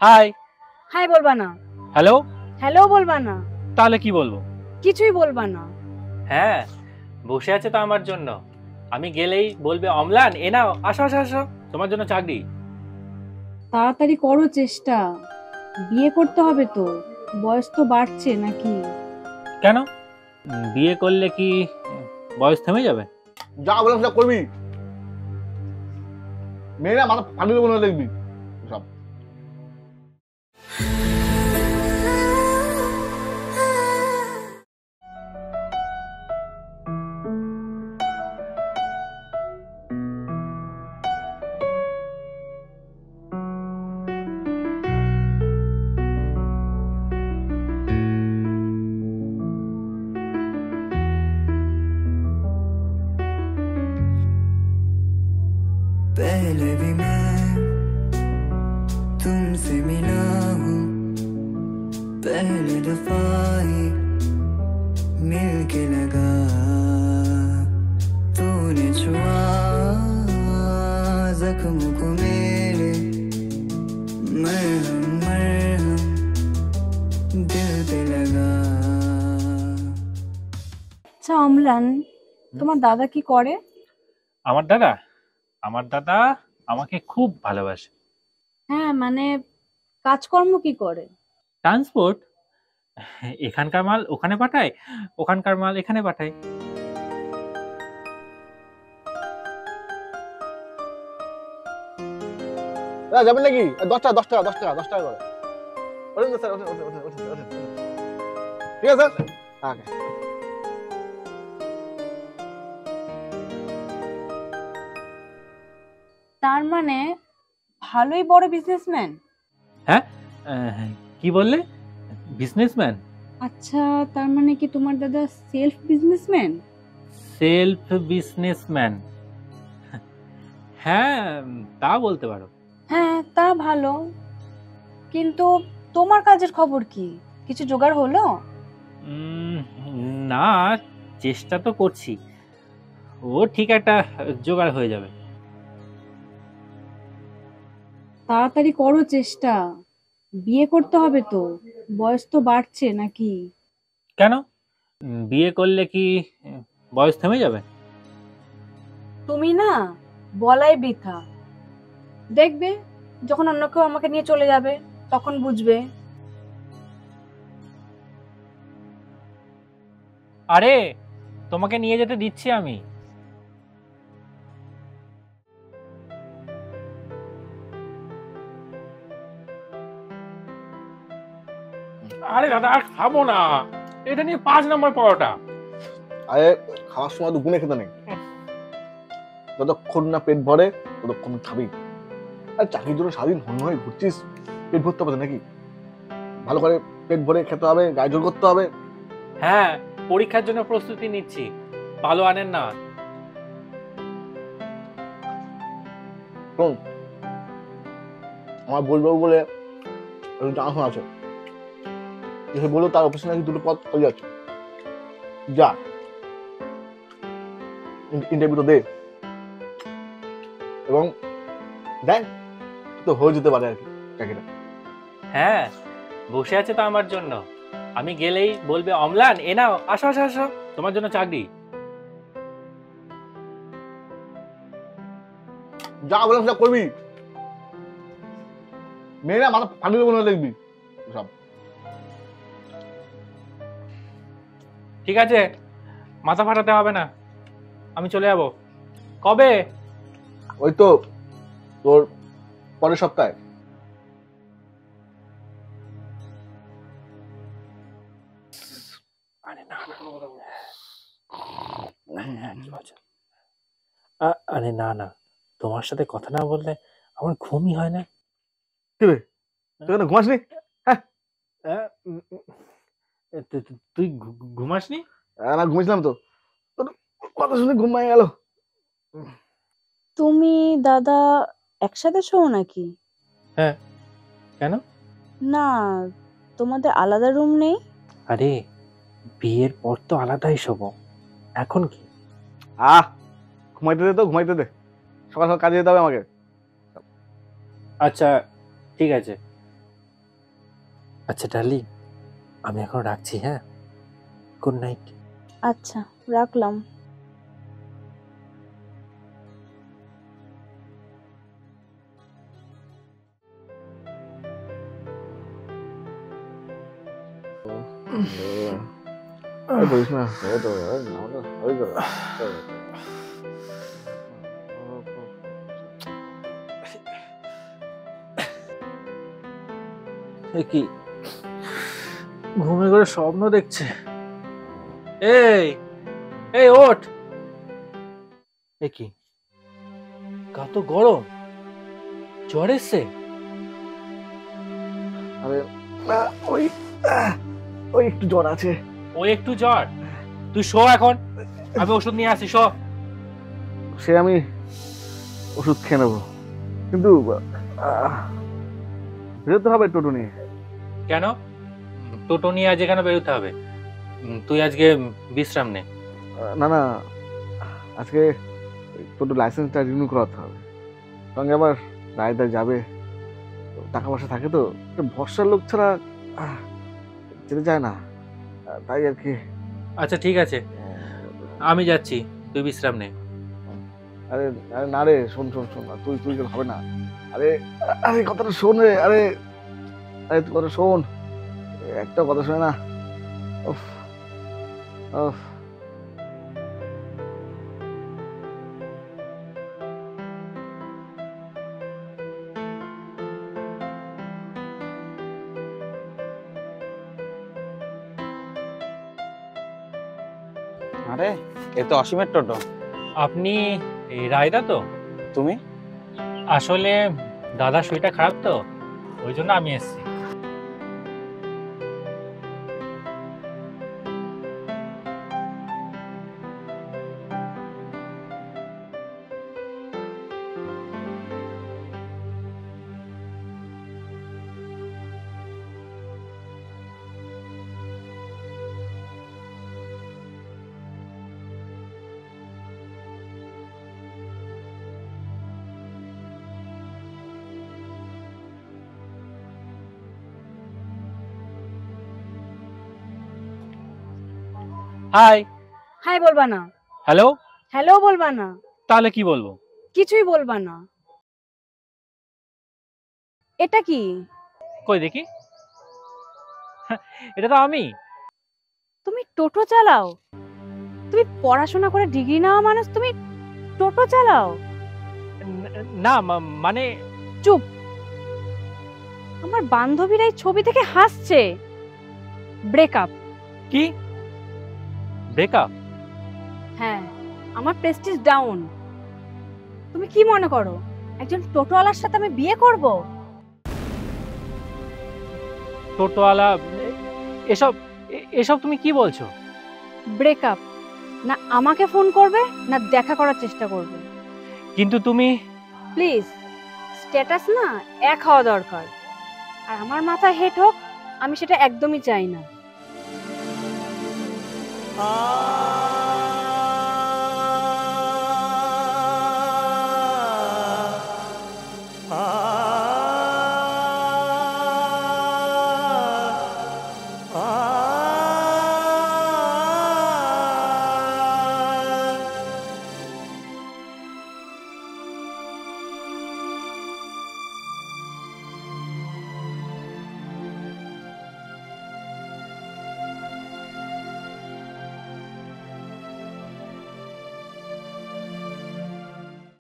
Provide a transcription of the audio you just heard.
High. High বলবা না। Hello. Hello বলবা না। তাহলে কি বলবো? কিছুই বলবা না। হ্যাঁ, বসে আছে তো আমার জন্য। আমি গেলেই বলবে অম্লান এ নাও, আসো আসো আসো, তোমার জন্য চাকরি। তাড়াতাড়ি করো চেষ্টা, বিয়ে করতে হবে তো, বয়স তো বাড়ছে নাকি? কেন? বিয়ে করলে কি বয়স থেমে যাবে? যা বললাম সেটা করবি। মেয়েরা মাথা ফাটিয়ে মনে দেখবি সব। पहले भी मैं तुमसे मिला हूँ, पहले दफा ही मिल के लगा, तूने छुआ जख्म को मेरे, मरहम मरहम दिल पे लगा। আচ্ছা অম্লান, তোমার দাদা কি করে? আমার দাদা আমার দাদা আমাকে খুব ভালোবাসে। হ্যাঁ মানে কাজকর্ম কি করে? ট্রান্সপোর্ট, এখানকার মাল ওখানে পাঠায়, ওখানকার মাল এখানে পাঠায়। যাবেন নাকি? 10 টাকা 10 টাকা 10 টাকা করে। ওঠেন স্যার, ওঠেন ওঠেন ওঠেন ওঠেন ওঠেন। ঠিক আছে স্যার। হ্যাঁ। তার মানে ভালোই বড় বিজনেসম্যান। হ্যাঁ, কি বললে? বিজনেসম্যান? আচ্ছা, তার মানে কি তোমার দাদা সেলফ বিজনেসম্যান? সেলফ বিজনেসম্যান, হ্যাঁ তা বলতে পারো। হ্যাঁ তা ভালো, কিন্তু তোমার কাজের খবর কি? কিছু জোগাড় হলো? না, চেষ্টা তো করছি, ও ঠিক একটা জোগাড় হয়ে যাবে। তাড়াতাড়ি করো চেষ্টা, বিয়ে করতে হবে তো, বয়স তো বাড়ছে নাকি? কেন? বিয়ে করলে কি বয়স থেমে যাবে? তুমি না, বলাই বৃথা। দেখবে যখন অন্য কেউ আমাকে নিয়ে চলে যাবে তখন বুঝবে। আরে তোমাকে নিয়ে যেতে দিচ্ছি আমি। আরে দাদা আর খাবো না, এটা নিয়ে 5 নম্বর পরোটা। আরে খাওয়ার সময় তো গুনে খেতে নেই, যতক্ষণ না পেট ভরে ততক্ষণ খাবি। আর চাকরির জন্য স্বাধীন হন হয়ে ঘুরছিস, পেট ভরতে হবে নাকি? ভালো করে পেট ভরে খেতে হবে, গায়ে জোর করতে হবে। হ্যাঁ, পরীক্ষার জন্য প্রস্তুতি নিচ্ছি, ভালো আনেন না। শোন, আমার বলবো বলে একটু জানাশোনা আছে, যে বললো তার অফিসে নাকি 2টো পদ খালি আছে। যা ইন্টারভিউটা দে, এবং দেখ তো হয়ে যেতে পারে আর কি চাকরিটা। হ্যাঁ, বসে আছে তো আমার জন্য। আমি গেলেই বলবে অম্লান এ নাও, আসো আসো আসো, তোমার জন্য চাকরি। যা বললাম সেটা করবি। মেয়েরা মাথা ফাটিয়ে মনে দেখবি সব। ঠিক আছে, মাথা ফাটাতে হবে না, আমি চলে যাব। কবে? ওই তো তোর পরের সপ্তাহে। আরে না না, তোমার সাথে কথা না বললে আমার ঘুমই হয় না। কি রে, তুই কেন ঘুমাসনি? তুই ঘুমাসনি? না ঘুমিয়েছিলাম তো, তোর কথা শুনে ঘুম ভেঙে গেল। তুমি দাদা একসাথে শোও নাকি? হ্যাঁ, কেন? না, তোমাদের আলাদা রুম নেই? আরে বিয়ের পর তো আলাদাই শোবো, এখন কি? ঘুমাইতে দে তো, ঘুমাইতে দে, সকাল সকাল কাজে যেতে হবে আমাকে। আচ্ছা ঠিক আছে, আচ্ছা ডার্লিং, আমি এখন রাখছি। হ্যাঁ, গুড নাইট। আচ্ছা, রাখলাম। বলিস না, এই তো, ওই তো। কি ঘুমে করে স্বপ্ন দেখছে? এই এই ওঠ। এ কি, গা তো গরম, জ্বর এসছে? আরে না, ওই একটু জ্বর আছে। ওই একটু জ্বর? তুই শো এখন, আমি ওষুধ নিয়ে আসি, শো। সে আমি ওষুধ খেয়ে নেবো, কিন্তু বেরোতে হবে টোটো নিয়ে। কেন টোটো নিয়ে আজ এখানে বেরোতে হবে? তুই আজকে বিশ্রাম নে। না না, আজকে টোটো লাইসেন্সটা রিনিউ করাতে হবে, সঙ্গে আবার রায়দার যাবে, টাকা পয়সা থাকে তো, ভরসার লোক ছাড়া যেতে চায় না, তাই আর কি। আচ্ছা ঠিক আছে, আমি যাচ্ছি, তুই বিশ্রাম নে। আরে আরে না রে, শোন শোন শোন, তুই তুই গেলে হবে না। আরে আরে কথাটা শোন রে, আরে আরে তুই কথা শোন, একটা কথা শোনে না। উফ উফ। আরে এ তো অসীমের টোটো। আপনি এই রায়দা তো? তুমি? আসলে দাদার শরীরটা খারাপ তো, ওই জন্য আমি এসেছি। হাই। হাই বলবা না, হ্যালো। হ্যালো বলবা না, তাহলে কি বলবো? কিছুই বলবা না। এটা কি? কই দেখি। এটা তো আমি। তুমি টোটো চালাও? তুমি পড়াশোনা করে ডিগ্রি নেওয়া মানুষ, তুমি টোটো চালাও? না মানে। চুপ। আমার বান্ধবীরা এই ছবি থেকে হাসছে। ব্রেকআপ। কি ব্রেকআপ? হ্যাঁ, আমার প্রেস্টিজ ডাউন। তুমি কি মনে করো একজন টোটোওয়ালার সাথে আমি বিয়ে করব? টোটোওয়ালা? এসব এসব তুমি কি বলছো? ব্রেকআপ। না আমাকে ফোন করবে না দেখা করার চেষ্টা করবে। কিন্তু তুমি। প্লিজ, স্ট্যাটাস না এক হওয়া দরকার, আর আমার মাথা হেট হোক আমি সেটা একদমই চাই না।